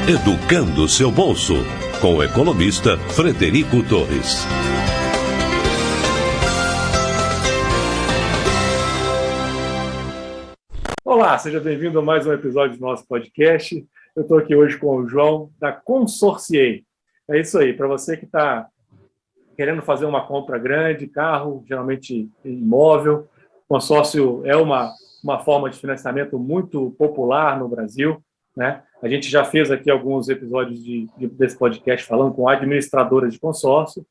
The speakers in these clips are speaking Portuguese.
Educando seu bolso, com o economista Frederico Torres. Olá, seja bem-vindo a mais um episódio do nosso podcast. Eu estou aqui hoje com o João, da Consorciei. É isso aí, para você que está querendo fazer uma compra grande, carro, geralmente imóvel, consórcio é uma forma de financiamento muito popular no Brasil, né? A gente já fez aqui alguns episódios desse podcast falando com administradoras de consórcio,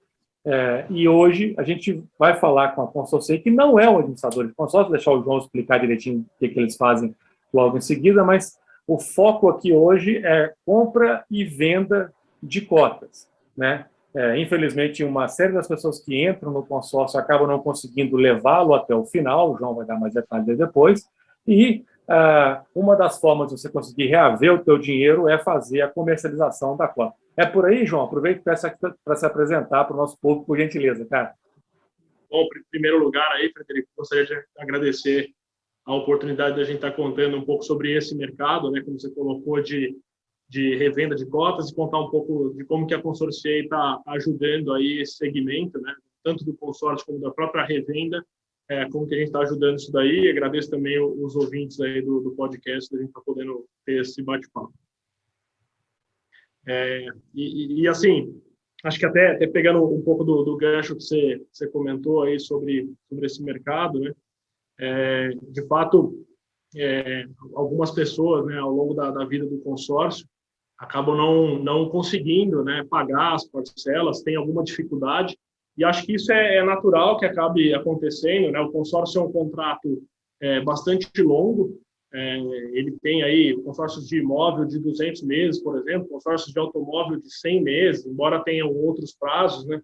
e hoje a gente vai falar com a Consorciei, que não é um administrador de consórcio, vou deixar o João explicar direitinho o que eles fazem logo em seguida, mas o foco aqui hoje é compra e venda de cotas, né? Infelizmente, uma série das pessoas que entram no consórcio acabam não conseguindo levá-lo até o final, o João vai dar mais detalhes depois, e uma das formas de você conseguir reaver o teu dinheiro é fazer a comercialização da cota. É por aí, João? Aproveite para se apresentar para o nosso povo, por gentileza, cara. Bom, em primeiro lugar, aí, Frederico, gostaria de agradecer a oportunidade de a gente estar contando um pouco sobre esse mercado, né, como você colocou, de revenda de cotas, e contar um pouco de como que a Consorciei está ajudando aí esse segmento, né, tanto do consórcio como da própria revenda, como que a gente está ajudando isso daí. Agradeço também os ouvintes aí do podcast, a gente está podendo ter esse bate-papo. Assim, acho que até pegando um pouco do gancho que você comentou aí sobre esse mercado, né, de fato, algumas pessoas, né, ao longo da vida do consórcio, acabam não conseguindo, né, pagar as parcelas, tem alguma dificuldade, e acho que isso é natural que acabe acontecendo, né? O consórcio é um contrato bastante longo, ele tem aí consórcios de imóvel de 200 meses, por exemplo, consórcios de automóvel de 100 meses, embora tenham outros prazos, né?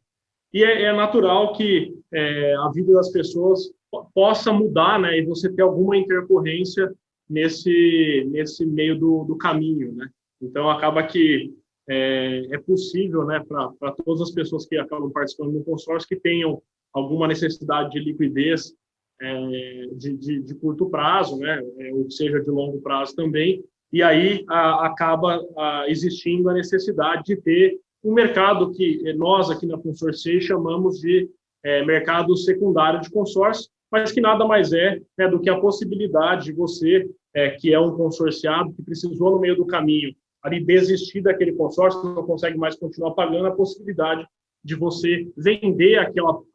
E é natural que a vida das pessoas possa mudar, né? E você ter alguma intercorrência nesse meio do caminho, né? Então, acaba que é possível, né, para todas as pessoas que acabam participando do consórcio que tenham alguma necessidade de liquidez de curto prazo, né, ou que seja de longo prazo também, e aí acaba existindo a necessidade de ter um mercado que nós aqui na Consorciei chamamos de mercado secundário de consórcio, mas que nada mais né, do que a possibilidade de você, que é um consorciado, que precisou no meio do caminho ali desistir daquele consórcio, não consegue mais continuar pagando, a possibilidade de você vender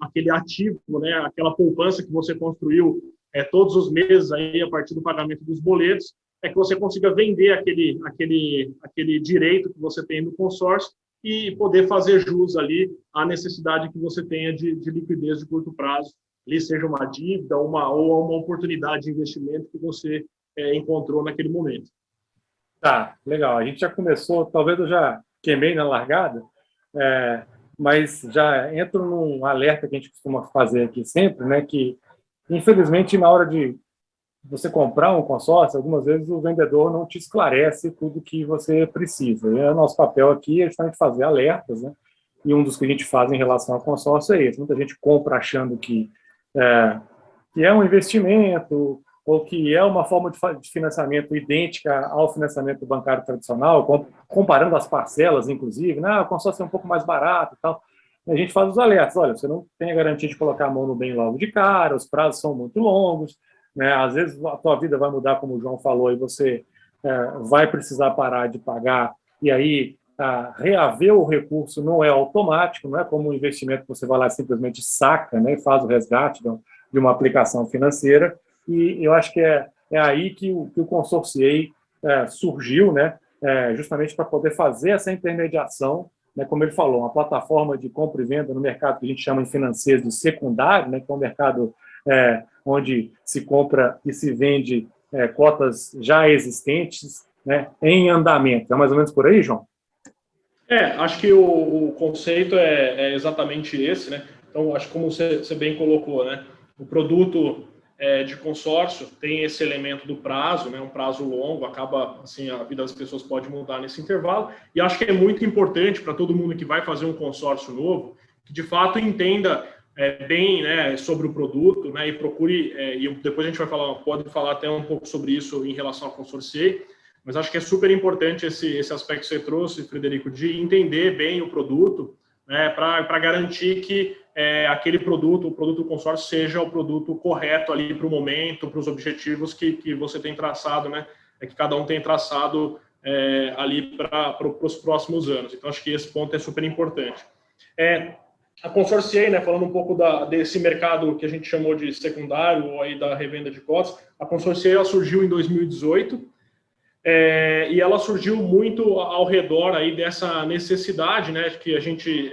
aquele ativo, né, aquela poupança que você construiu todos os meses aí, a partir do pagamento dos boletos, que você consiga vender aquele direito que você tem no consórcio e poder fazer jus ali à necessidade que você tenha de liquidez de curto prazo, ali seja uma dívida ou uma oportunidade de investimento que você encontrou naquele momento. Tá, legal. A gente já começou, talvez eu já queimei na largada, mas já entro num alerta que a gente costuma fazer aqui sempre, né, que, infelizmente, na hora de você comprar um consórcio, algumas vezes o vendedor não te esclarece tudo que você precisa. E o nosso papel aqui é justamente fazer alertas, né? E um dos que a gente faz em relação ao consórcio é esse. Muita gente compra achando que é um investimento ou que é uma forma de financiamento idêntica ao financiamento bancário tradicional, comparando as parcelas, inclusive, o consórcio é um pouco mais barato e tal. A gente faz os alertas, olha, você não tem a garantia de colocar a mão no bem logo de cara, os prazos são muito longos, né? Às vezes a tua vida vai mudar, como o João falou, e você vai precisar parar de pagar, e aí reaver o recurso não é automático, não é como um investimento que você vai lá e simplesmente saca, né, e faz o resgate de uma aplicação financeira. E eu acho que é aí que o Consorciei surgiu, né, justamente para poder fazer essa intermediação, né, como ele falou, uma plataforma de compra e venda no mercado que a gente chama em financeiro de secundário, né, que é um mercado onde se compra e se vende cotas já existentes, né, em andamento. É mais ou menos por aí, João? Acho que o conceito é exatamente esse, né? Então, acho que como você bem colocou, né? O produto de consórcio tem esse elemento do prazo, né? Um prazo longo, acaba, assim, a vida das pessoas pode mudar nesse intervalo, e acho que é muito importante para todo mundo que vai fazer um consórcio novo, que de fato entenda bem, né, sobre o produto, né, e procure, e depois a gente pode falar até um pouco sobre isso em relação ao Consorciei, Mas acho que é super importante esse aspecto que você trouxe, Frederico, de entender bem o produto, né, para garantir que aquele produto, o produto do consórcio, seja o produto correto ali para o momento, para os objetivos que você tem traçado, né, que cada um tem traçado ali para os próximos anos. Então, acho que esse ponto é super importante. A Consorciei, né, falando um pouco desse mercado que a gente chamou de secundário, ou aí da revenda de cotas, a Consorciei ela surgiu em 2018, e ela surgiu muito ao redor aí dessa necessidade, né, que a gente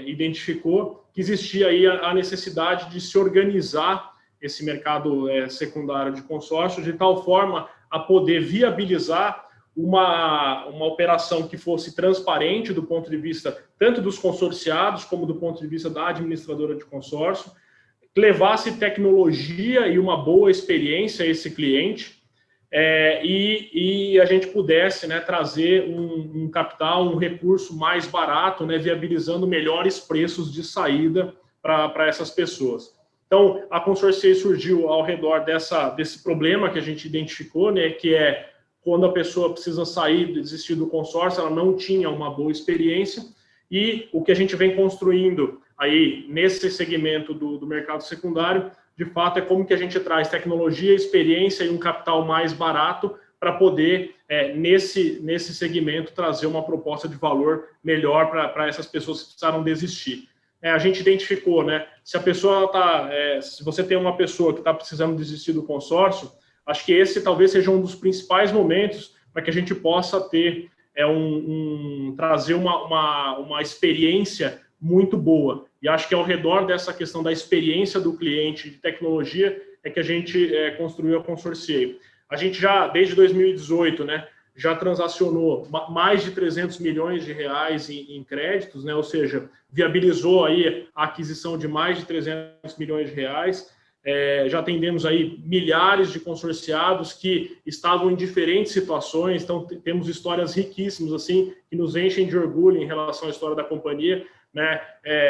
identificou, que existia aí a necessidade de se organizar esse mercado secundário de consórcio, de tal forma a poder viabilizar uma operação que fosse transparente do ponto de vista tanto dos consorciados como do ponto de vista da administradora de consórcio, que levasse tecnologia e uma boa experiência a esse cliente, e a gente pudesse, né, trazer um capital, um recurso mais barato, né, viabilizando melhores preços de saída para essas pessoas. Então, a Consorciei surgiu ao redor desse problema que a gente identificou, né, que é quando a pessoa precisa sair, desistir do consórcio, ela não tinha uma boa experiência, e o que a gente vem construindo aí nesse segmento do mercado secundário, de fato, é como que a gente traz tecnologia, experiência e um capital mais barato para poder, nesse segmento, trazer uma proposta de valor melhor para essas pessoas que precisaram desistir. A gente identificou, né, se você tem uma pessoa que está precisando desistir do consórcio, acho que esse talvez seja um dos principais momentos para que a gente possa ter trazer uma experiência muito boa. E acho que ao redor dessa questão da experiência do cliente de tecnologia é que a gente construiu a Consorciei. A gente já, desde 2018, né, já transacionou mais de 300 milhões de reais em créditos, né, ou seja, viabilizou aí a aquisição de mais de 300 milhões de reais. Já atendemos aí milhares de consorciados que estavam em diferentes situações, então temos histórias riquíssimas assim que nos enchem de orgulho em relação à história da companhia, né,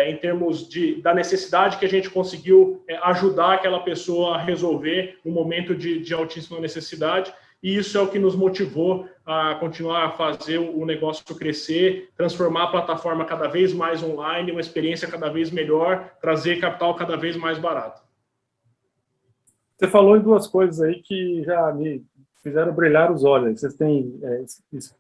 em termos da necessidade que a gente conseguiu ajudar aquela pessoa a resolver um momento de altíssima necessidade, e isso é o que nos motivou a continuar a fazer o negócio crescer, transformar a plataforma cada vez mais online, uma experiência cada vez melhor, trazer capital cada vez mais barato. Você falou em duas coisas aí que já me fizeram brilhar os olhos. Vocês têm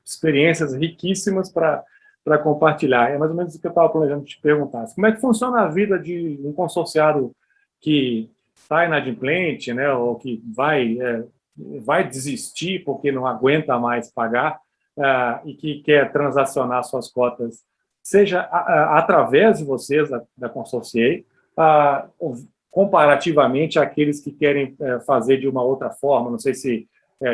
experiências riquíssimas para compartilhar. É mais ou menos o que eu estava planejando te perguntar. Como é que funciona a vida de um consorciado que está inadimplente, né, ou que vai desistir porque não aguenta mais pagar e que quer transacionar suas cotas, seja através de vocês, da Consorciei, comparativamente àqueles que querem fazer de uma outra forma, não sei se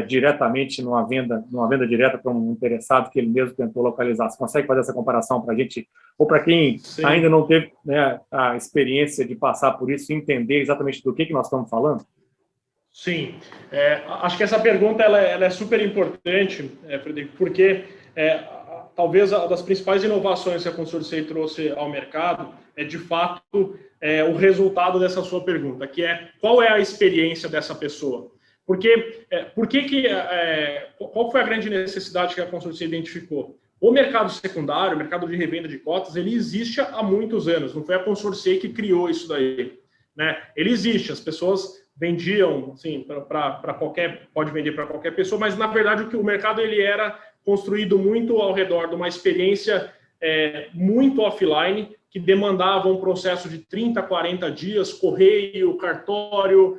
diretamente numa venda direta para um interessado que ele mesmo tentou localizar. Você consegue fazer essa comparação para a gente, ou para quem Sim. ainda não teve, né, a experiência de passar por isso, entender exatamente do que nós estamos falando? Sim, acho que essa pergunta ela é super importante, Frederico, porque talvez uma das principais inovações que a Consorciei trouxe ao mercado é, de fato, o resultado dessa sua pergunta, que é qual é a experiência dessa pessoa? Porque, qual foi a grande necessidade que a Consorciei identificou? O mercado secundário, o mercado de revenda de cotas, ele existe há muitos anos, não foi a Consorciei que criou isso daí, né? Ele existe, as pessoas vendiam, assim, pode vender para qualquer pessoa, mas na verdade o mercado ele era construído muito ao redor de uma experiência muito offline, que demandava um processo de 30, 40 dias, correio, cartório,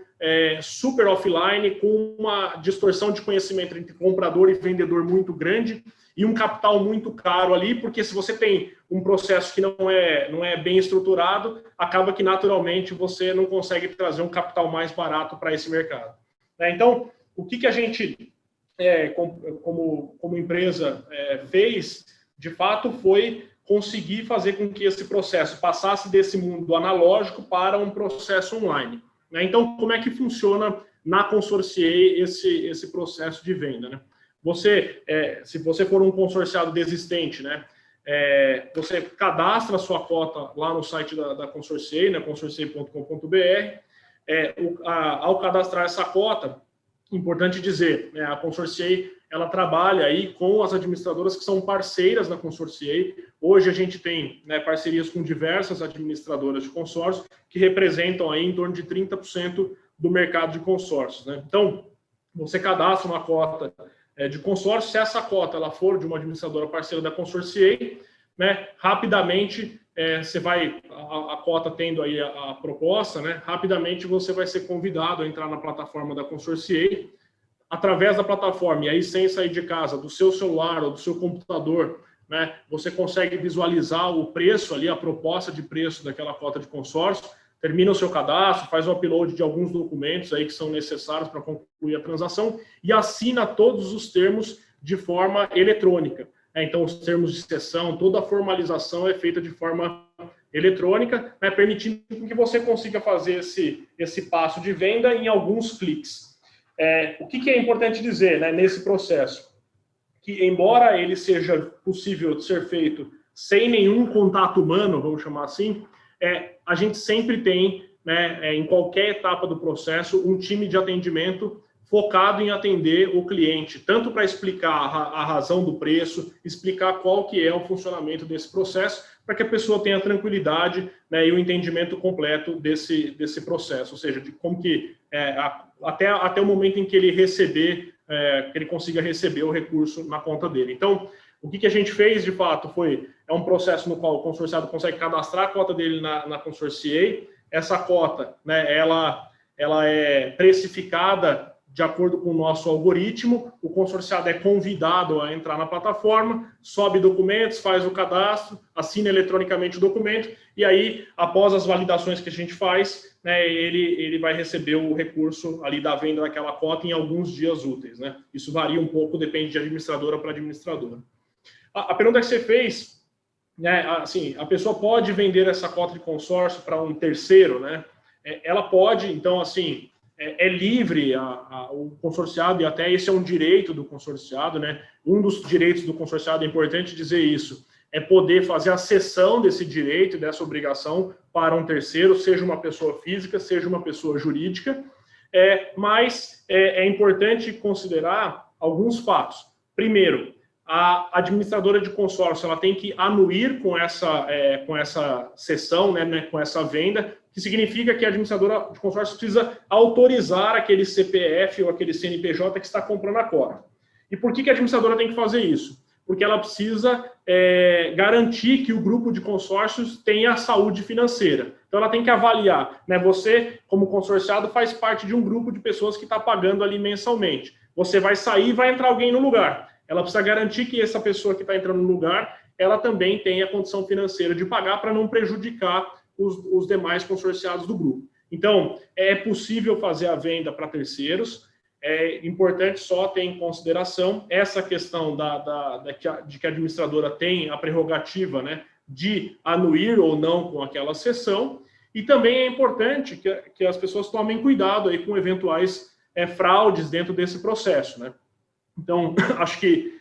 super offline, com uma distorção de conhecimento entre comprador e vendedor muito grande e um capital muito caro ali, porque se você tem um processo que não é bem estruturado, acaba que naturalmente você não consegue trazer um capital mais barato para esse mercado. Então, o que a gente, como empresa, fez, de fato, foi conseguir fazer com que esse processo passasse desse mundo analógico para um processo online. Então, como é que funciona na Consorciei esse processo de venda, né? Se você for um consorciado desistente, né, você cadastra a sua cota lá no site da Consorciei, né, consorciei.com.br. Ao cadastrar essa cota, importante dizer, né, a Consorciei ela trabalha aí com as administradoras que são parceiras da Consorciei. Hoje a gente tem, né, parcerias com diversas administradoras de consórcio que representam aí em torno de 30% do mercado de consórcios, né? Então, você cadastra uma cota de consórcio, se essa cota ela for de uma administradora parceira da Consorciei, né, rapidamente você vai, a cota tendo aí a proposta, né, rapidamente você vai ser convidado a entrar na plataforma da Consorciei, através da plataforma, e aí sem sair de casa, do seu celular ou do seu computador, né, você consegue visualizar o preço ali, a proposta de preço daquela cota de consórcio, termina o seu cadastro, faz o upload de alguns documentos aí que são necessários para concluir a transação e assina todos os termos de forma eletrônica. Então, os termos de cessão, toda a formalização é feita de forma eletrônica, né, permitindo que você consiga fazer esse passo de venda em alguns cliques. O que é importante dizer, né, nesse processo? Que, embora ele seja possível de ser feito sem nenhum contato humano, vamos chamar assim, a gente sempre tem, né, em qualquer etapa do processo, um time de atendimento focado em atender o cliente, tanto para explicar a razão do preço, explicar qual que é o funcionamento desse processo, para que a pessoa tenha tranquilidade, né, e o entendimento completo desse processo, ou seja, de como que até o momento em que ele receber, que ele consiga receber o recurso na conta dele. Então, o que a gente fez, de fato, é um processo no qual o consorciado consegue cadastrar a cota dele na Consorciei. Essa cota, né, ela é precificada de acordo com o nosso algoritmo, o consorciado é convidado a entrar na plataforma, sobe documentos, faz o cadastro, assina eletronicamente o documento, e aí, após as validações que a gente faz, né, ele vai receber o recurso ali da venda daquela cota em alguns dias úteis, né? Isso varia um pouco, depende de administradora para administradora. A pergunta que você fez, né, assim, a pessoa pode vender essa cota de consórcio para um terceiro, né? Ela pode, então, assim, é livre o consorciado, e até esse é um direito do consorciado, né? Um dos direitos do consorciado, é importante dizer isso, é poder fazer a cessão desse direito e dessa obrigação para um terceiro, seja uma pessoa física, seja uma pessoa jurídica, mas é importante considerar alguns fatos. Primeiro, a administradora de consórcio ela tem que anuir com essa cessão, né, com essa venda, que significa que a administradora de consórcio precisa autorizar aquele CPF ou aquele CNPJ que está comprando a cota. E por que a administradora tem que fazer isso? Porque ela precisa garantir que o grupo de consórcios tenha saúde financeira. Então, ela tem que avaliar, né? Você, como consorciado, faz parte de um grupo de pessoas que está pagando ali mensalmente. Você vai sair e vai entrar alguém no lugar. Ela precisa garantir que essa pessoa que está entrando no lugar, ela também tenha a condição financeira de pagar para não prejudicar os demais consorciados do grupo. Então, é possível fazer a venda para terceiros. É importante só ter em consideração essa questão de que a administradora tem a prerrogativa, né, de anuir ou não com aquela cessão. E também é importante que as pessoas tomem cuidado aí com eventuais fraudes dentro desse processo, né? Então, acho que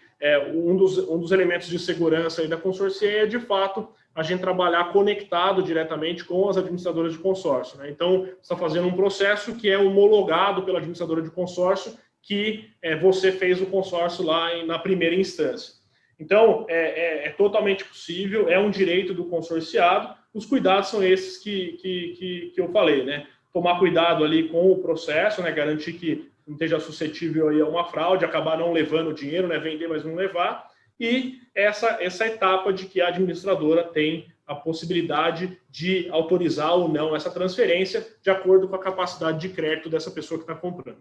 um dos elementos de segurança aí da Consorciei é, de fato, a gente trabalhar conectado diretamente com as administradoras de consórcio, né? Então, você está fazendo um processo que é homologado pela administradora de consórcio, que você fez o consórcio lá na primeira instância. Então, é totalmente possível, é um direito do consorciado. Os cuidados são esses que eu falei, né? Tomar cuidado ali com o processo, né? Garantir que não esteja suscetível aí a uma fraude, acabar não levando o dinheiro, né? Vender, mas não levar. E essa etapa de que a administradora tem a possibilidade de autorizar ou não essa transferência de acordo com a capacidade de crédito dessa pessoa que está comprando.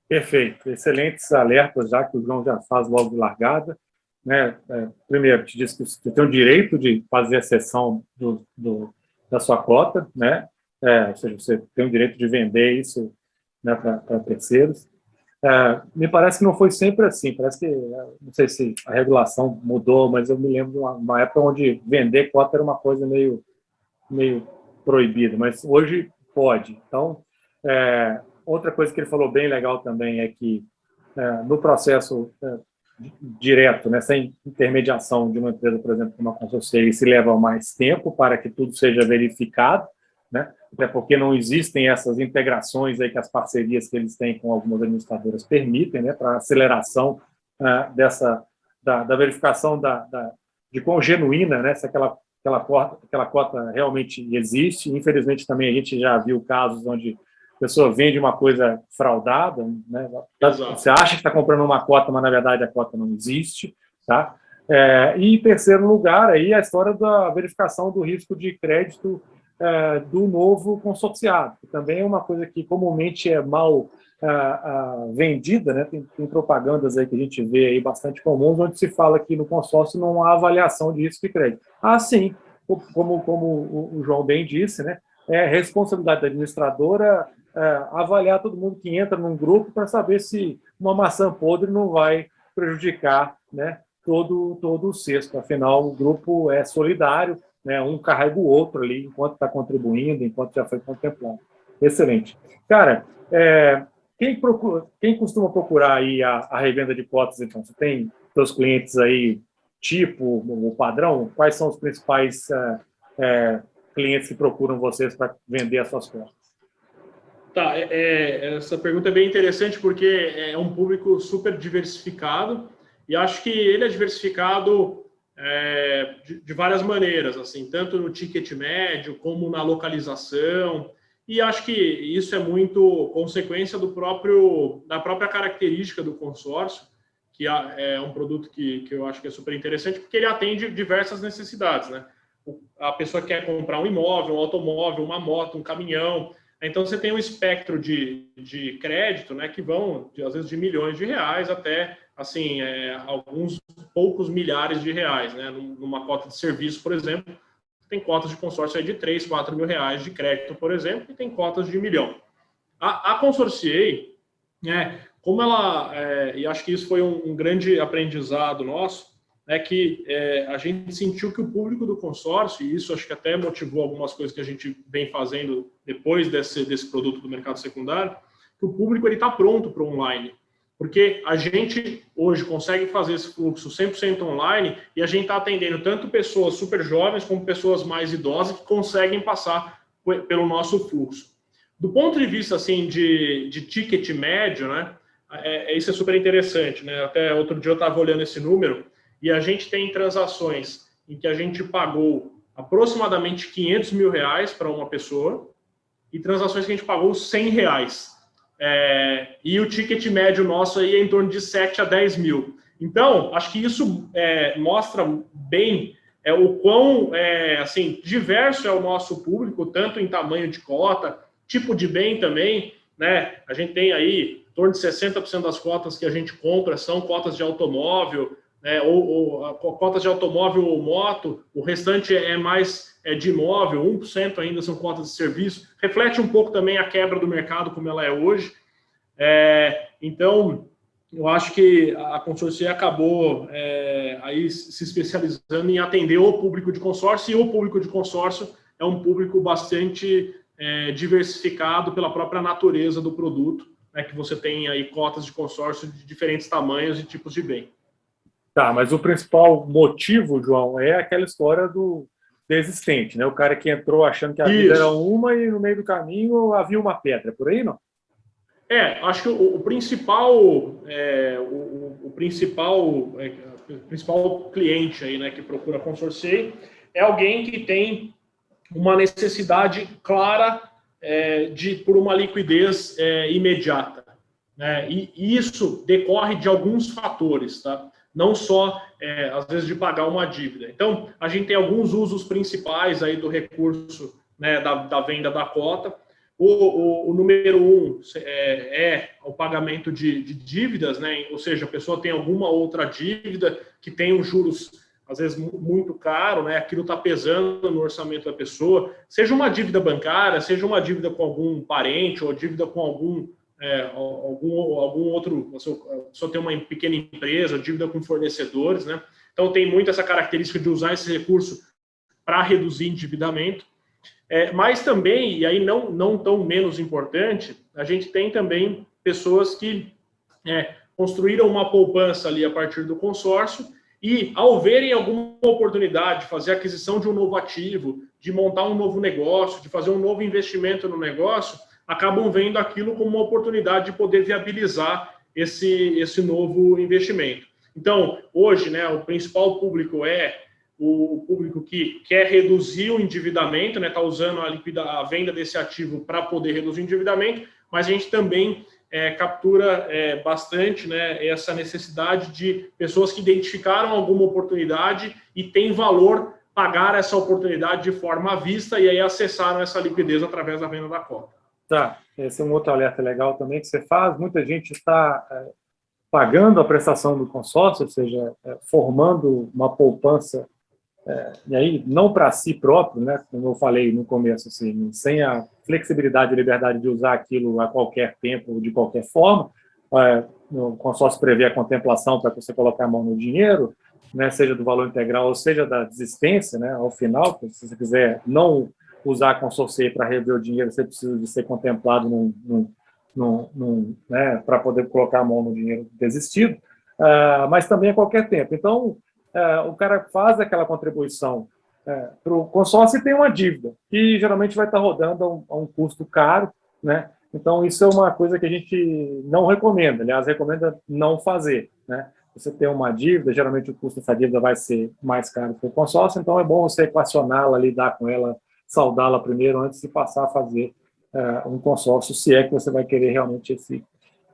Perfeito. Excelentes alertas, já que o João já faz logo de largada, né? Primeiro, te disse que você tem o direito de fazer a cessão da sua cota, né? Ou seja, você tem o direito de vender isso, né, para terceiros. Me parece que não foi sempre assim. Parece que, não sei se a regulação mudou, mas eu me lembro de uma época onde vender cota era uma coisa meio proibida, mas hoje pode. Então, outra coisa que ele falou bem legal também é que no processo direto, né, sem intermediação de uma empresa, por exemplo, como a Consorciei, se leva mais tempo para que tudo seja verificado, né? Até porque não existem essas integrações aí que as parcerias que eles têm com algumas administradoras permitem, né, para aceleração da verificação de quão genuína, né, se aquela cota realmente existe. Infelizmente, também a gente já viu casos onde a pessoa vende uma coisa fraudada, né? Você acha que está comprando uma cota, mas na verdade a cota não existe, tá? E em terceiro lugar, aí a história da verificação do risco de crédito do novo consorciado, que também é uma coisa que comumente é mal vendida, né? Tem propagandas aí que a gente vê aí bastante comuns, onde se fala que no consórcio não há avaliação de risco de crédito. Sim, como o João bem disse, né? É responsabilidade da administradora avaliar todo mundo que entra num grupo para saber se uma maçã podre não vai prejudicar, né, todo o cesto. Afinal, o grupo é solidário, né, um carrega o outro ali enquanto está contribuindo, enquanto já foi contemplado. Excelente. Cara, quem costuma procurar aí a revenda de cotas, então? Você tem seus clientes aí, tipo, o padrão? Quais são os principais clientes que procuram vocês para vender as suas cotas? Tá, essa pergunta é bem interessante porque é um público super diversificado e acho que ele é diversificado de várias maneiras, assim, tanto no ticket médio como na localização, e acho que isso é muito consequência da própria característica do consórcio, que é um produto que eu acho que é super interessante porque ele atende diversas necessidades, né? A pessoa quer comprar um imóvel, um automóvel, uma moto, um caminhão. Então, você tem um espectro de crédito, né, que vão, às vezes, de milhões de reais até, assim, alguns poucos milhares de reais, né? Numa cota de serviço, por exemplo, tem cotas de consórcio aí de 3, 4 mil reais de crédito, por exemplo, e tem cotas de 1 milhão. A Consorciei, né, como ela, e acho que isso foi um grande aprendizado nosso, é que a gente sentiu que o público do consórcio, e isso acho que até motivou algumas coisas que a gente vem fazendo depois desse produto do mercado secundário, que o público está pronto para o online. Porque a gente hoje consegue fazer esse fluxo 100% online e a gente está atendendo tanto pessoas super jovens como pessoas mais idosas que conseguem passar pelo nosso fluxo. Do ponto de vista assim, de ticket médio, né, isso é super interessante, né? Até outro dia eu estava olhando esse número, e a gente tem transações em que a gente pagou aproximadamente 500 mil reais para uma pessoa e transações que a gente pagou 100 reais. E o ticket médio nosso aí é em torno de 7 a 10 mil. Então, acho que isso mostra bem o quão assim, diverso é o nosso público, tanto em tamanho de cota, tipo de bem também, né? A gente tem aí em torno de 60% das cotas que a gente compra são cotas de automóvel, ou cotas de automóvel ou moto, o restante é mais de imóvel, 1% ainda são cotas de serviço. Reflete um pouco também a quebra do mercado como ela é hoje. Então, eu acho que a Consorciei acabou aí se especializando em atender o público de consórcio, e o público de consórcio é um público bastante diversificado pela própria natureza do produto, né, que você tem aí cotas de consórcio de diferentes tamanhos e tipos de bem. Tá, mas o principal motivo, João, é aquela história do desistente, né? O cara que entrou achando que a vida era uma e no meio do caminho havia uma pedra, por aí, não? Acho que o principal cliente aí, né, que procura a Consorciei é alguém que tem uma necessidade clara por uma liquidez imediata, né? E isso decorre de alguns fatores, tá? Não só, às vezes, de pagar uma dívida. Então, a gente tem alguns usos principais aí do recurso, né, da venda da cota. O número 1 é o pagamento de dívidas, né? Ou seja, a pessoa tem alguma outra dívida que tem os juros, às vezes, muito caro, né? Aquilo está pesando no orçamento da pessoa, seja uma dívida bancária, seja uma dívida com algum parente ou dívida com algum outro, só tem uma pequena empresa, dívida com fornecedores, né? Então tem muito essa característica de usar esse recurso para reduzir endividamento. Mas também, e aí não tão menos importante, a gente tem também pessoas que construíram uma poupança ali a partir do consórcio e, ao verem alguma oportunidade de fazer aquisição de um novo ativo, de montar um novo negócio, de fazer um novo investimento no negócio, acabam vendo aquilo como uma oportunidade de poder viabilizar esse novo investimento. Então, hoje, né, o principal público é o público que quer reduzir o endividamento, né, está usando a venda desse ativo para poder reduzir o endividamento, mas a gente também captura bastante, né, essa necessidade de pessoas que identificaram alguma oportunidade e tem valor pagar essa oportunidade de forma à vista e aí acessaram essa liquidez através da venda da cota. Tá, esse é um outro alerta legal também que você faz. Muita gente está pagando a prestação do consórcio, ou seja, formando uma poupança, e aí não para si próprio, né, como eu falei no começo, assim, sem a flexibilidade e liberdade de usar aquilo a qualquer tempo, de qualquer forma. O consórcio prevê a contemplação para você colocar a mão no dinheiro, né, seja do valor integral ou seja da desistência, né, ao final. Se você quiser não usar a consorcio para rever o dinheiro, você precisa de ser contemplado né, para poder colocar a mão no dinheiro desistido, mas também a qualquer tempo. Então, o cara faz aquela contribuição para o consórcio e tem uma dívida, que geralmente vai estar rodando a um custo caro, né? Então, isso é uma coisa que a gente não recomenda, aliás, recomenda não fazer, né? Você tem uma dívida, geralmente o custo dessa dívida vai ser mais caro que o consórcio, então é bom você equacioná-la, lidar com ela, saldá-la primeiro, antes de passar a fazer um consórcio, se é que você vai querer realmente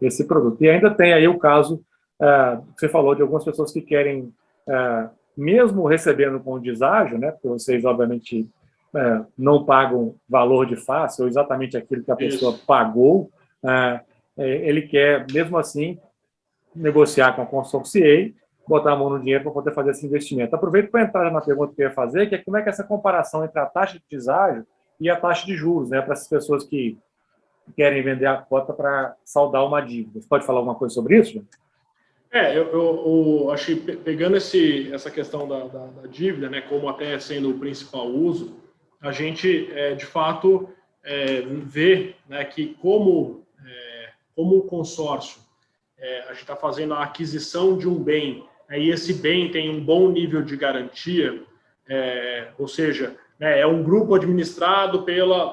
esse produto. E ainda tem aí o caso, você falou de algumas pessoas que querem, mesmo recebendo com deságio, né, porque vocês, obviamente, não pagam valor de face, ou exatamente aquilo que a pessoa pagou, ele quer, mesmo assim, negociar com a consorciei, botar a mão no dinheiro para poder fazer esse investimento. Aproveito para entrar na pergunta que eu ia fazer, que é como é que essa comparação entre a taxa de deságio e a taxa de juros, né, para essas pessoas que querem vender a cota para saldar uma dívida. Você pode falar alguma coisa sobre isso, João? Eu acho que pegando essa questão da dívida, né, como até sendo o principal uso, a gente, de fato, vê, né, que como o consórcio, a gente está fazendo a aquisição de um bem, e esse bem tem um bom nível de garantia, ou seja, né, é um grupo administrado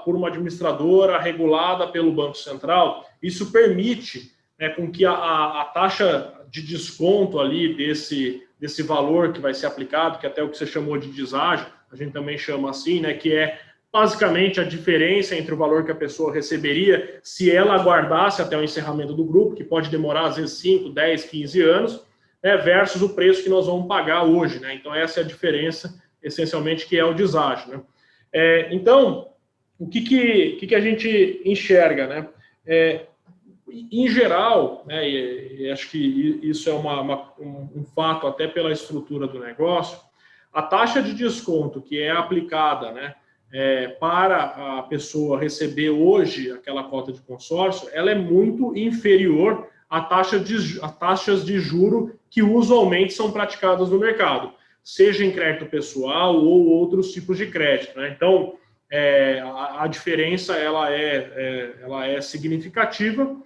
por uma administradora regulada pelo Banco Central, isso permite, né, com que a taxa de desconto ali desse valor que vai ser aplicado, que até o que você chamou de deságio, a gente também chama assim, né, que é basicamente a diferença entre o valor que a pessoa receberia se ela aguardasse até o encerramento do grupo, que pode demorar às vezes 5, 10, 15 anos, né, versus o preço que nós vamos pagar hoje, né? Então essa é a diferença, essencialmente, que é o deságio, né? Então, o que a gente enxerga, né? Em geral, né, e acho que isso é um fato até pela estrutura do negócio, a taxa de desconto que é aplicada, né, para a pessoa receber hoje aquela cota de consórcio, ela é muito inferior às taxas de juro que usualmente são praticadas no mercado, seja em crédito pessoal ou outros tipos de crédito, né? Então, a diferença ela é significativa,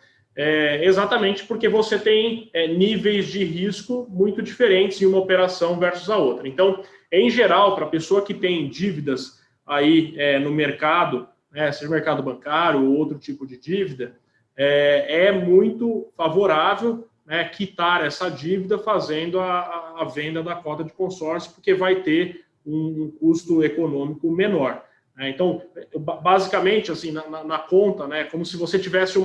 exatamente porque você tem níveis de risco muito diferentes em uma operação versus a outra. Então, em geral, para a pessoa que tem dívidas aí no mercado, seja mercado bancário ou outro tipo de dívida, é muito favorável, né, quitar essa dívida fazendo a venda da cota de consórcio, porque vai ter um custo econômico menor. Então, basicamente, assim, na conta, né, como se você tivesse um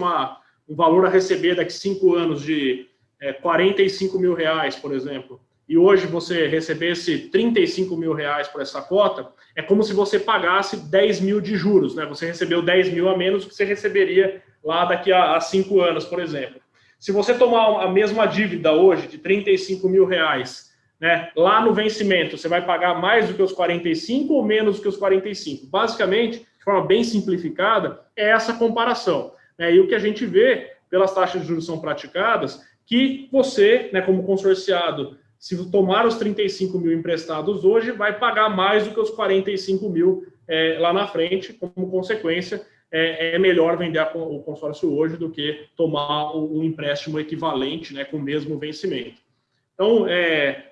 valor a receber daqui a 5 anos de R$45 mil, por exemplo, e hoje você recebesse R$35 mil por essa cota, é como se você pagasse 10 mil de juros, né? Você recebeu 10 mil a menos do que você receberia lá daqui a 5 anos, por exemplo. Se você tomar a mesma dívida hoje de R$35 mil, né, lá no vencimento, você vai pagar mais do que os 45 ou menos do que os 45? Basicamente, de forma bem simplificada, é essa comparação, né? E o que a gente vê pelas taxas de juros são praticadas, que você, né, como consorciado, se tomar os 35 mil emprestados hoje, vai pagar mais do que os 45 mil lá na frente. Como consequência, é melhor vender o consórcio hoje do que tomar um empréstimo equivalente, né, com o mesmo vencimento. Então,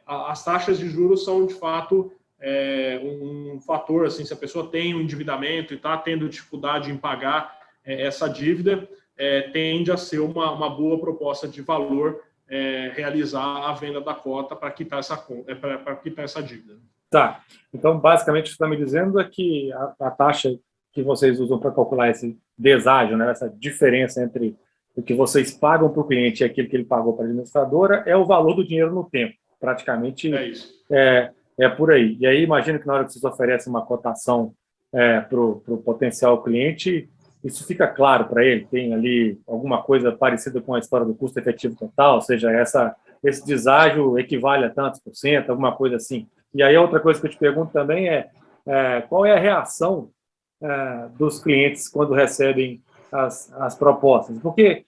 as taxas de juros são, de fato, um fator, assim, se a pessoa tem um endividamento e está tendo dificuldade em pagar essa dívida, tende a ser uma boa proposta de valor realizar a venda da cota para quitar essa dívida. Tá. Então, basicamente, o que você está me dizendo é que a taxa que vocês usam para calcular esse deságio, né, essa diferença entre o que vocês pagam para o cliente e aquilo que ele pagou para a administradora é o valor do dinheiro no tempo. Praticamente é por aí. E aí, imagino que na hora que vocês oferecem uma cotação para o potencial cliente, isso fica claro para ele? Tem ali alguma coisa parecida com a história do custo efetivo total, ou seja, esse deságio equivale a tantos por cento, alguma coisa assim. E aí, outra coisa que eu te pergunto também qual é a reação dos clientes quando recebem as propostas? Porque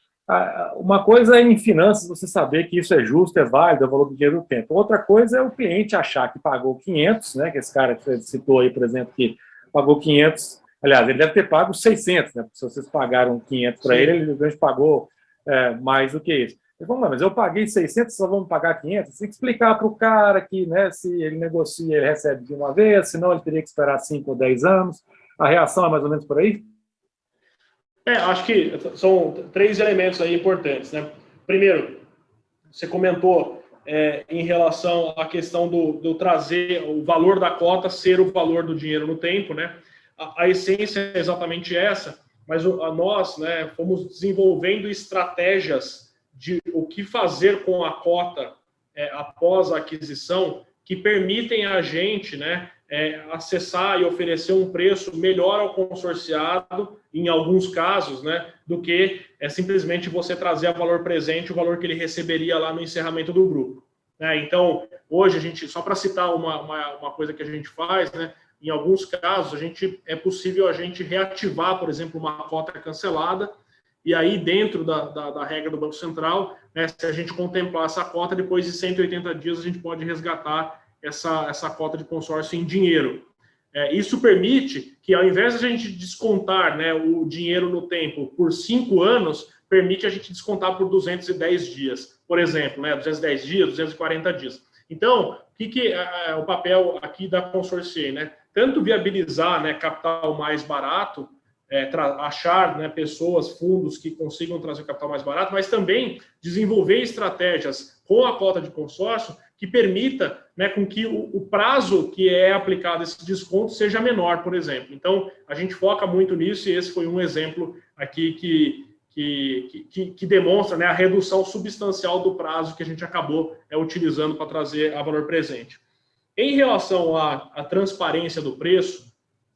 uma coisa é em finanças você saber que isso é justo, é válido, é o valor do dinheiro do tempo. Outra coisa é o cliente achar que pagou 500, né, que esse cara que você citou aí, por exemplo, que pagou 500, aliás, ele deve ter pago 600, né, porque se vocês pagaram 500 para ele pagou mais do que isso. Vamos lá, mas eu paguei 600, só vamos pagar 500? Tem que explicar para o cara que, né, se ele negocia, ele recebe de uma vez, senão ele teria que esperar 5 ou 10 anos. A reação é mais ou menos por aí? Acho que são 3 elementos aí importantes, né? Primeiro, você comentou em relação à questão do trazer o valor da cota ser o valor do dinheiro no tempo, né? A essência é exatamente essa, mas nós, né, fomos desenvolvendo estratégias de o que fazer com a cota após a aquisição que permitem a gente, né, acessar e oferecer um preço melhor ao consorciado, em alguns casos, né, do que simplesmente você trazer a valor presente o valor que ele receberia lá no encerramento do grupo. Então, hoje, a gente, só para citar uma coisa que a gente faz, né, em alguns casos, é possível a gente reativar, por exemplo, uma cota cancelada, e aí, dentro da regra do Banco Central, né, se a gente contemplar essa cota, depois de 180 dias, a gente pode resgatar essa cota de consórcio em dinheiro. Isso permite que, ao invés de a gente descontar, né, o dinheiro no tempo por 5 anos, permite a gente descontar por 210 dias, por exemplo, né, 210 dias, 240 dias. Então, o que é o papel aqui da Consorciei, né? Tanto viabilizar, né, capital mais barato, achar, né, pessoas, fundos que consigam trazer capital mais barato, mas também desenvolver estratégias com a cota de consórcio que permita, né, com que o prazo que é aplicado esse desconto seja menor, por exemplo. Então, a gente foca muito nisso e esse foi um exemplo aqui que demonstra, né, a redução substancial do prazo que a gente acabou utilizando para trazer a valor presente. Em relação à transparência do preço,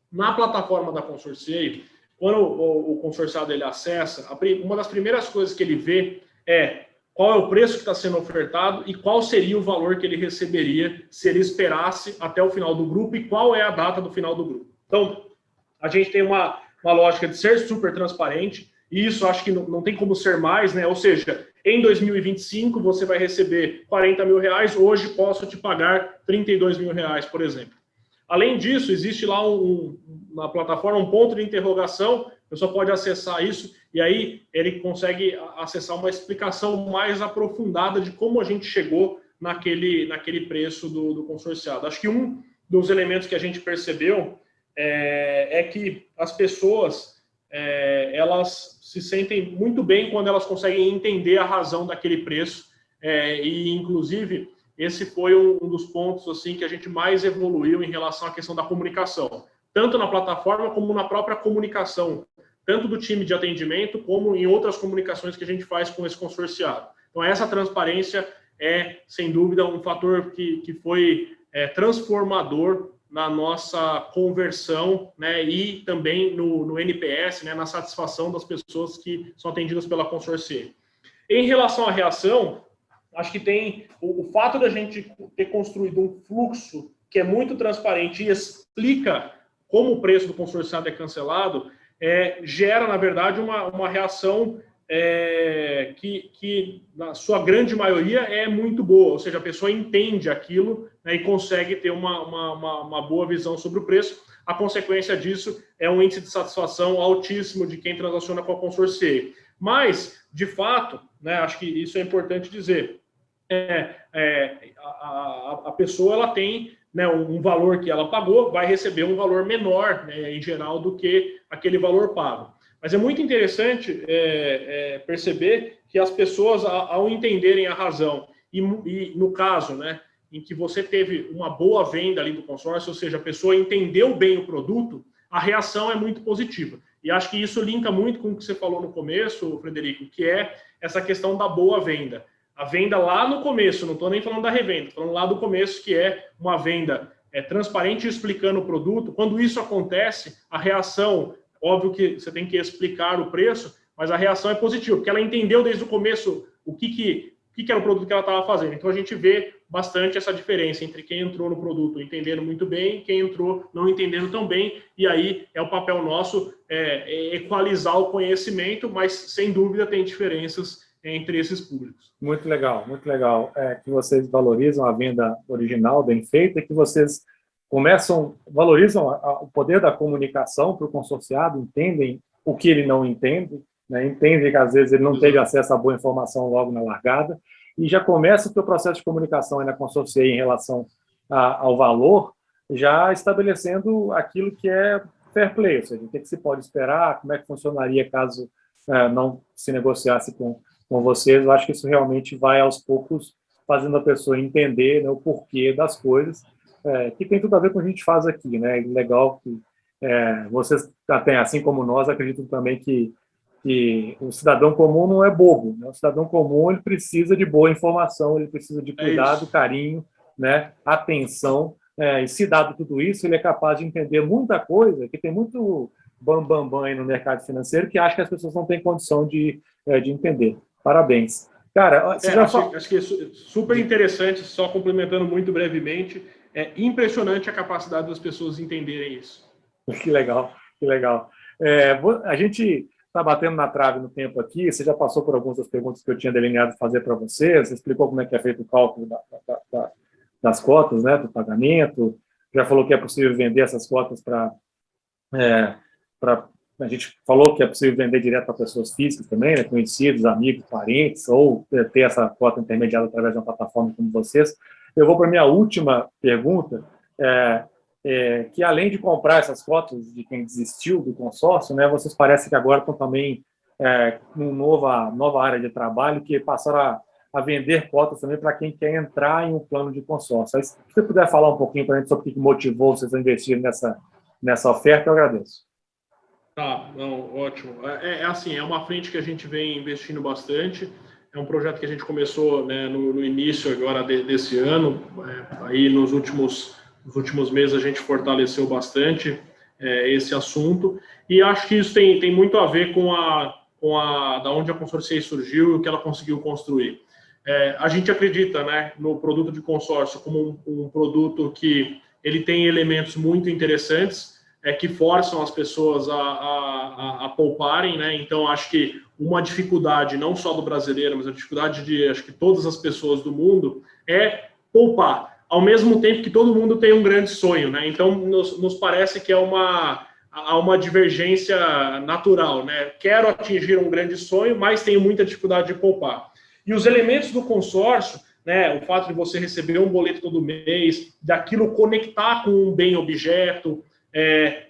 na plataforma da Consorciei, quando o consorciado ele acessa, uma das primeiras coisas que ele vê é qual é o preço que está sendo ofertado e qual seria o valor que ele receberia se ele esperasse até o final do grupo e qual é a data do final do grupo. Então, a gente tem uma lógica de ser super transparente e isso acho que não tem como ser mais, né? Ou seja, em 2025 você vai receber 40 mil reais, hoje posso te pagar 32 mil reais, por exemplo. Além disso, existe lá na plataforma um ponto de interrogação, a pessoa pode acessar isso e aí ele consegue acessar uma explicação mais aprofundada de como a gente chegou naquele preço do consorciado. Acho que um dos elementos que a gente percebeu é que as pessoas elas se sentem muito bem quando elas conseguem entender a razão daquele preço e, inclusive, esse foi um dos pontos assim que a gente mais evoluiu em relação à questão da comunicação, tanto na plataforma como na própria comunicação, tanto do time de atendimento como em outras comunicações que a gente faz com esse consorciado. Então, essa transparência é, sem dúvida, um fator que foi transformador na nossa conversão, né, e também no NPS, né, na satisfação das pessoas que são atendidas pela Consorciei. Em relação à reação, acho que tem o fato da gente ter construído um fluxo que é muito transparente e explica como o preço do consorciado é cancelado, gera, na verdade, uma reação que, na sua grande maioria, é muito boa. Ou seja, a pessoa entende aquilo, né, e consegue ter uma boa visão sobre o preço. A consequência disso é um índice de satisfação altíssimo de quem transaciona com a Consorciei. Mas, de fato, né, acho que isso é importante dizer, a pessoa ela tem, né, um valor que ela pagou, vai receber um valor menor, né, em geral, do que aquele valor pago. Mas é muito interessante perceber que as pessoas, ao entenderem a razão, e no caso, né, em que você teve uma boa venda ali do consórcio, ou seja, a pessoa entendeu bem o produto, a reação é muito positiva. E acho que isso linka muito com o que você falou no começo, Frederico, que é essa questão da boa venda. A venda lá no começo, não estou nem falando da revenda, estou falando lá do começo, que é uma venda transparente explicando o produto. Quando isso acontece, a reação, óbvio que você tem que explicar o preço, mas a reação é positiva, porque ela entendeu desde o começo o que era o produto que ela estava fazendo. Então, a gente vê bastante essa diferença entre quem entrou no produto entendendo muito bem e quem entrou não entendendo tão bem. E aí é o papel nosso equalizar o conhecimento, mas, sem dúvida, tem diferenças entre esses públicos. Muito legal, muito legal. Que vocês valorizam a venda original, bem feita, e que vocês valorizam o poder da comunicação para o consorciado, entendem o que ele não entende, né? Entende que às vezes ele não teve acesso a boa informação logo na largada, e já começa o seu processo de comunicação aí na Consorcia em relação ao valor, já estabelecendo aquilo que é fair play, ou seja, o que se pode esperar, como é que funcionaria caso não se negociasse com vocês. Eu acho que isso realmente vai, aos poucos, fazendo a pessoa entender, né, o porquê das coisas, que tem tudo a ver com o que a gente faz aqui, né? Legal que vocês, até, assim como nós, acreditam também que o cidadão comum não é bobo, né? O cidadão comum, ele precisa de boa informação, ele precisa de cuidado, carinho, né, atenção, e se dado tudo isso, ele é capaz de entender muita coisa, que tem muito bam aí no mercado financeiro, que acha que as pessoas não têm condição de entender. Parabéns. Cara, acho que é super interessante, só complementando muito brevemente, é impressionante a capacidade das pessoas entenderem isso. Que legal, que legal. A gente está batendo na trave no tempo aqui, você já passou por algumas das perguntas que eu tinha delineado fazer para você explicou como é que é feito o cálculo das cotas, né, do pagamento, já falou que é possível vender essas cotas a gente falou que é possível vender direto para pessoas físicas também, né, conhecidos, amigos, parentes, ou ter essa cota intermediada através de uma plataforma como vocês. Eu vou para a minha última pergunta, que além de comprar essas cotas de quem desistiu do consórcio, né, vocês parecem que agora estão também numa nova área de trabalho, que passaram a vender cotas também para quem quer entrar em um plano de consórcio. Aí, se você puder falar um pouquinho para a gente sobre o que motivou vocês a investir nessa oferta, eu agradeço. Tá, não, ótimo. Assim, é uma frente que a gente vem investindo bastante. É um projeto que a gente começou, né, no início agora desse ano. Aí nos últimos meses a gente fortaleceu bastante esse assunto. E acho que isso tem muito a ver com da onde a Consorcia surgiu e o que ela conseguiu construir. A gente acredita, né, no produto de consórcio como um produto que ele tem elementos muito interessantes, que forçam as pessoas a pouparem, né? Então, acho que uma dificuldade, não só do brasileiro, mas a dificuldade de, acho que todas as pessoas do mundo, é poupar, ao mesmo tempo que todo mundo tem um grande sonho, né? Então, nos parece que há uma divergência natural, né? Quero atingir um grande sonho, mas tenho muita dificuldade de poupar. E os elementos do consórcio, né? O fato de você receber um boleto todo mês, daquilo conectar com um bem-objeto,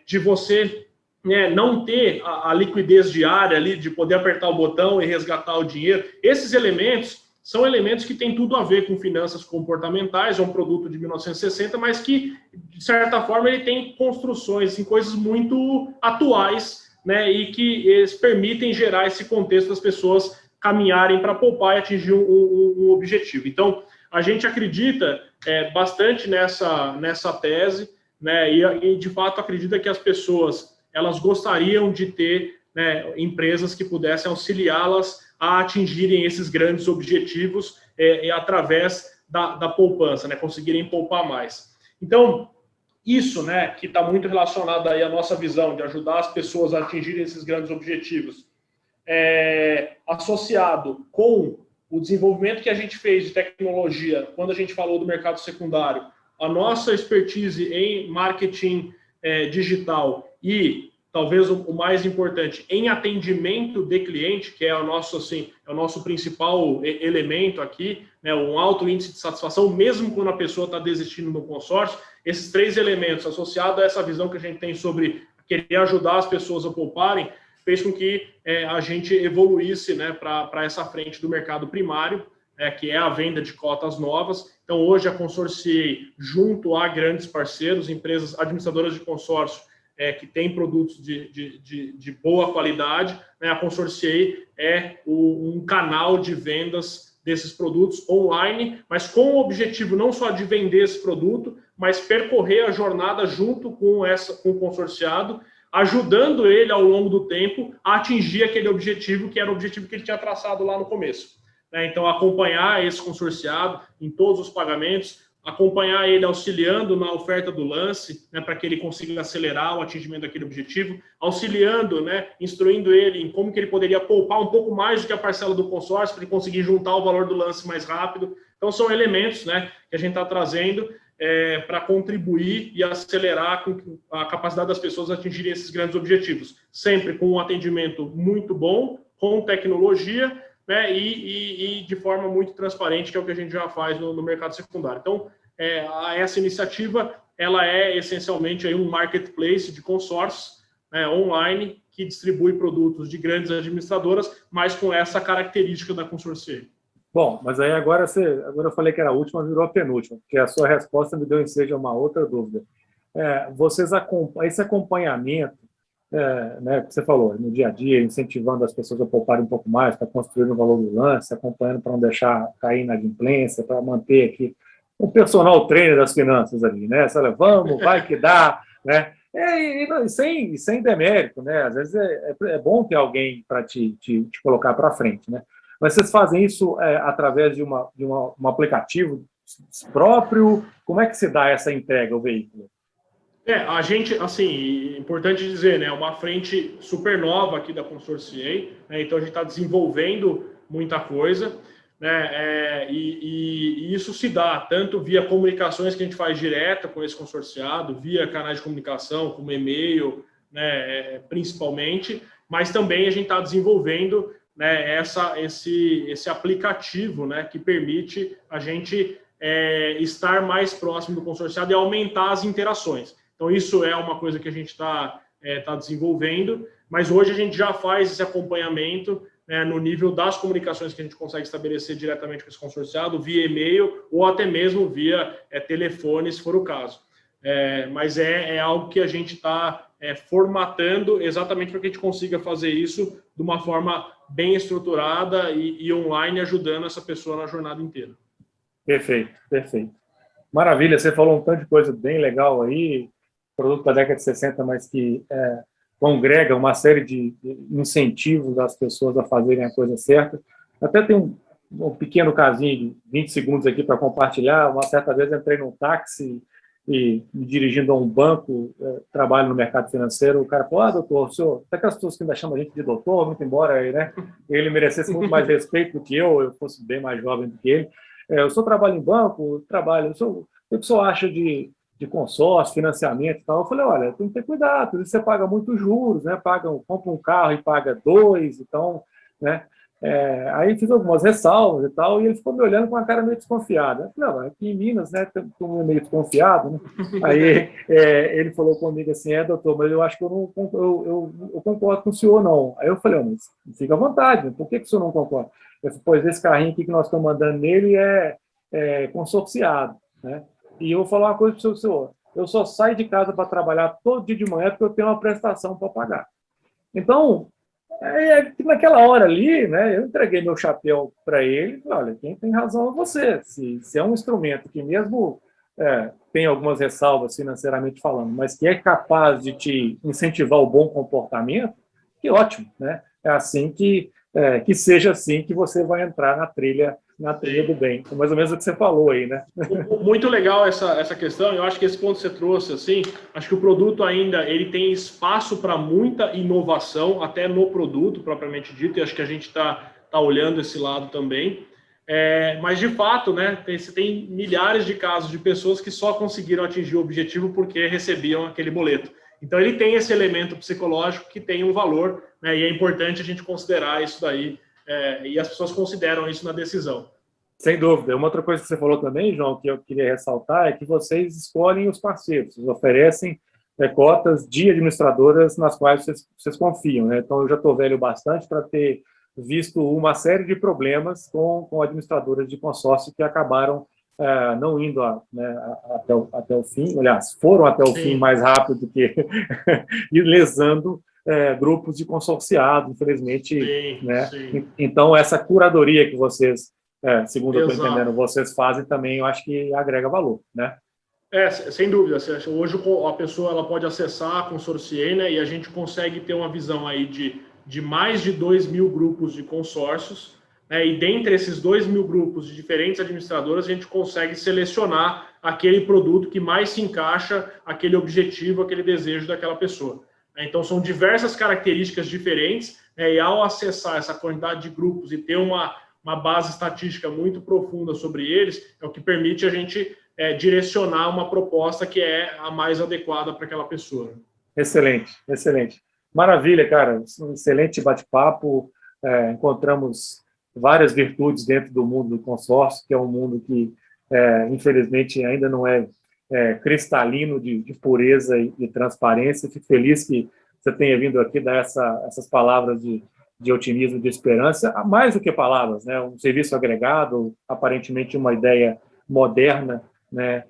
de você, né, não ter a liquidez diária ali, de poder apertar o botão e resgatar o dinheiro. Esses elementos são elementos que têm tudo a ver com finanças comportamentais, é um produto de 1960, mas que, de certa forma, ele tem construções, assim, coisas muito atuais, né, e que eles permitem gerar esse contexto das pessoas caminharem para poupar e atingir um objetivo. Então, a gente acredita bastante nessa tese, né, e de fato acredita que as pessoas elas gostariam de ter, né, empresas que pudessem auxiliá-las a atingirem esses grandes objetivos através da poupança, né, conseguirem poupar mais. Então, isso, né, que está muito relacionado aí à nossa visão de ajudar as pessoas a atingirem esses grandes objetivos, associado com o desenvolvimento que a gente fez de tecnologia, quando a gente falou do mercado secundário, a nossa expertise em marketing digital e, talvez o mais importante, em atendimento de cliente, que é o nosso principal elemento aqui, né, um alto índice de satisfação, mesmo quando a pessoa está desistindo do consórcio. Esses três elementos, associados a essa visão que a gente tem sobre querer ajudar as pessoas a pouparem, fez com que a gente evoluísse, né, para essa frente do mercado primário, que é a venda de cotas novas. Então, hoje, a Consorciei, junto a grandes parceiros, empresas administradoras de consórcio, que têm produtos de boa qualidade, né, a Consorciei é um canal de vendas desses produtos online, mas com o objetivo não só de vender esse produto, mas percorrer a jornada junto com o consorciado, ajudando ele ao longo do tempo a atingir aquele objetivo, que era o objetivo que ele tinha traçado lá no começo. Então, acompanhar esse consorciado em todos os pagamentos, acompanhar ele auxiliando na oferta do lance, né, para que ele consiga acelerar o atingimento daquele objetivo, auxiliando, né, instruindo ele em como que ele poderia poupar um pouco mais do que a parcela do consórcio para ele conseguir juntar o valor do lance mais rápido. Então, são elementos, né, que a gente está trazendo para contribuir e acelerar a capacidade das pessoas atingirem esses grandes objetivos, sempre com um atendimento muito bom, com tecnologia, né, e de forma muito transparente, que é o que a gente já faz no mercado secundário. Então, essa iniciativa ela é essencialmente aí um marketplace de consórcios, né, online, que distribui produtos de grandes administradoras, mas com essa característica da Consorciei. Bom, mas aí agora eu falei que era a última, virou a penúltima, porque a sua resposta me deu ensejo a uma outra dúvida. Esse acompanhamento, né, que você falou, no dia a dia, incentivando as pessoas a pouparem um pouco mais, para construir o valor do lance, acompanhando para não deixar cair na inadimplência, para manter aqui o personal trainer das finanças ali, né? Você fala, vamos, vai que dá, né? E sem demérito, né? Às vezes é bom ter alguém para te colocar para frente, né? Mas vocês fazem isso através de um aplicativo próprio? Como é que se dá essa entrega ao veículo? A gente, assim, importante dizer, né, uma frente super nova aqui da Consorciei, né, então a gente está desenvolvendo muita coisa, né, e isso se dá tanto via comunicações que a gente faz direta com esse consorciado, via canais de comunicação, como e-mail, né, principalmente, mas também a gente está desenvolvendo, né, esse aplicativo, né, que permite a gente estar mais próximo do consorciado e aumentar as interações. Então, isso é uma coisa que a gente está desenvolvendo, mas hoje a gente já faz esse acompanhamento, né, no nível das comunicações que a gente consegue estabelecer diretamente com esse consorciado, via e-mail ou até mesmo via telefone, se for o caso. Mas é algo que a gente está formatando exatamente para que a gente consiga fazer isso de uma forma bem estruturada e online, ajudando essa pessoa na jornada inteira. Perfeito, perfeito. Maravilha, você falou um tanto de coisa bem legal aí, produto da década de 60, mas que congrega uma série de incentivos das pessoas a fazerem a coisa certa. Até tem um pequeno casinho de 20 segundos aqui para compartilhar. Uma certa vez entrei num táxi e me dirigindo a um banco, trabalho no mercado financeiro, o cara falou, doutor, o senhor, até aquelas pessoas que ainda chamam a gente de doutor, muito embora né, ele merecesse muito mais respeito do que eu fosse bem mais jovem do que ele. O senhor trabalha em banco? Trabalho. O que o senhor acha de consórcio, financiamento e tal? Eu falei, olha, tem que ter cuidado, você paga muitos juros, né? Compra um carro e paga 2, então, né? Aí fiz algumas ressalvas e tal, e ele ficou me olhando com uma cara meio desconfiada. Eu falei, não, aqui em Minas, né, tô meio desconfiado, né? Aí ele falou comigo assim, doutor, mas eu acho que eu concordo com o senhor, não. Aí eu falei, mas fica à vontade, por que o senhor não concorda? Eu falei, pois esse carrinho aqui que nós estamos mandando nele é consorciado, né? E eu vou falar uma coisa para o senhor, eu só saio de casa para trabalhar todo dia de manhã porque eu tenho uma prestação para pagar. Então, naquela hora ali, né, eu entreguei meu chapéu para ele e falei, olha, quem tem razão é você. Se é um instrumento que mesmo tem algumas ressalvas financeiramente falando, mas que é capaz de te incentivar o bom comportamento, que ótimo, né? É assim que seja assim que você vai entrar na trilha do bem. É mais ou menos o que você falou aí, né? Muito legal essa questão. Eu acho que esse ponto que você trouxe, assim, acho que o produto ainda ele tem espaço para muita inovação, até no produto propriamente dito, e acho que a gente está olhando esse lado também. Mas, de fato, né, você tem milhares de casos de pessoas que só conseguiram atingir o objetivo porque recebiam aquele boleto. Então, ele tem esse elemento psicológico que tem um valor, né, e é importante a gente considerar isso daí, e as pessoas consideram isso na decisão. Sem dúvida. Uma outra coisa que você falou também, João, que eu queria ressaltar, é que vocês escolhem os parceiros, vocês oferecem cotas de administradoras nas quais vocês confiam, né? Então, eu já estou velho bastante para ter visto uma série de problemas com administradoras de consórcio que acabaram não indo até o fim, aliás, foram até o fim mais rápido do que e lesando grupos de consorciados, infelizmente. Sim, né? sim. Então, essa curadoria que vocês, segundo eu estou entendendo, vocês fazem também, eu acho que agrega valor, né? Sem dúvida. Hoje a pessoa ela pode acessar a Consorciei, né, e a gente consegue ter uma visão aí de mais de 2.000 grupos de consórcios, né, e dentre esses 2.000 grupos de diferentes administradoras, a gente consegue selecionar aquele produto que mais se encaixa aquele objetivo, aquele desejo daquela pessoa. Então, são diversas características diferentes, né, e ao acessar essa quantidade de grupos e ter uma base estatística muito profunda sobre eles, é o que permite a gente direcionar uma proposta que é a mais adequada para aquela pessoa. Excelente, excelente. Maravilha, cara. Um excelente bate-papo. Encontramos várias virtudes dentro do mundo do consórcio, que é um mundo que, infelizmente, ainda não é cristalino de pureza e transparência. Fico feliz que você tenha vindo aqui dar essas palavras de otimismo, de esperança, mais do que palavras, né? Um serviço agregado, aparentemente uma ideia moderna, né?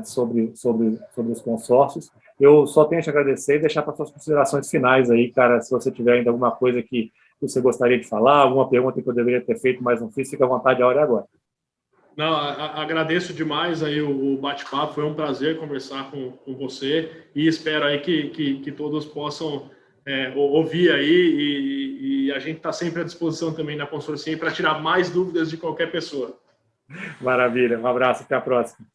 Sobre os consórcios. Eu só tenho a te agradecer e deixar para suas considerações finais aí, cara, se você tiver ainda alguma coisa que você gostaria de falar, alguma pergunta que eu deveria ter feito, mas não fiz, fica à vontade, a hora é agora. Não, agradeço demais aí o bate-papo, foi um prazer conversar com você e espero aí que todos possam ouvir aí e a gente está sempre à disposição também na Consorciei para tirar mais dúvidas de qualquer pessoa. Maravilha, um abraço, até a próxima.